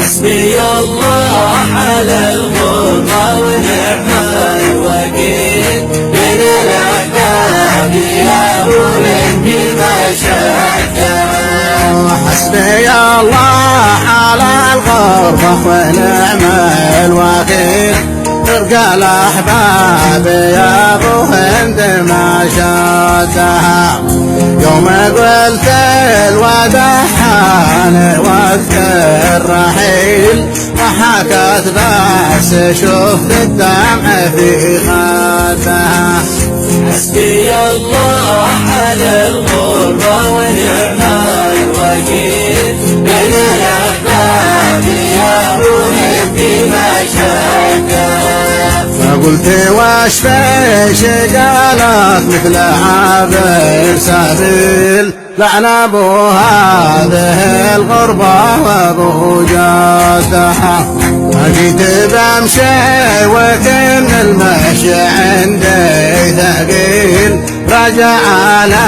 حسبي الله على الغربة ونعم الوكيل من الأحباب يا أبو هندي ما شاء. حسبي الله على الغربة ونعم الوكيل ترقى الأحباب يا أبو هند ما شاتها. يوم قلت الوداع حان وقت الرحيل ضحكت بس شفت الدمع في خدها. حسبي الله على الغربة ونعم الوكيل من الأحباب يا أبو هندي ما شاء. قلت واش فيش قالت مثل عابر سبيل لعن ابو هذه الغربة وابو جادها. جيت بمشي وكن المشي عندي ثقيل رجع على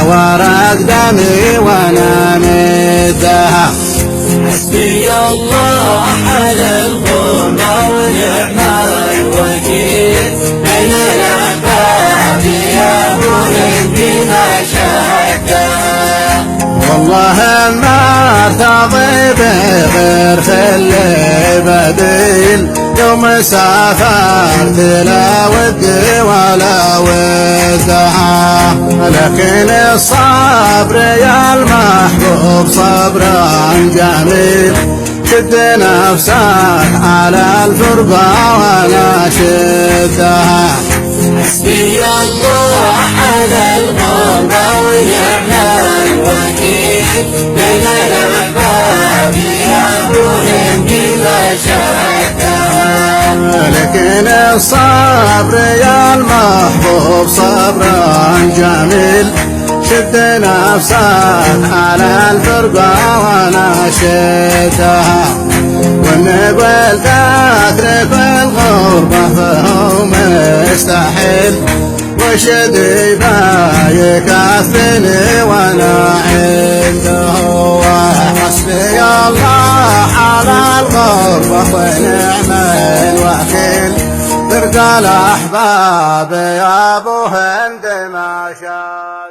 ورق دمي وانا مدها. حسبي الله على الغربة ونعم الوكيل من الأحباب يا أبو هندي ما شاء. والله ما ارتضي بغير في اللي بديل يوم سافرت لا ودي ولا ودها. لكن الصبر يا المحبوب صبرا جميل شد نفسك على الفرقة ولا شدها. حسبي الله على الغربة ونعم الوكيل من الأحباب يا أبو هندي ما شاء. لكن الصبر يا المحبوب صبرا جميل شد نفسك على الفرقة وانا شدها. والنقل تترك الغربة فهو مستحيل وشدي بايك أثني وانا عنده. حسبي الله على الغربة ونعم الوكيل ترقى الأحباب يا أبو هند ما شاء.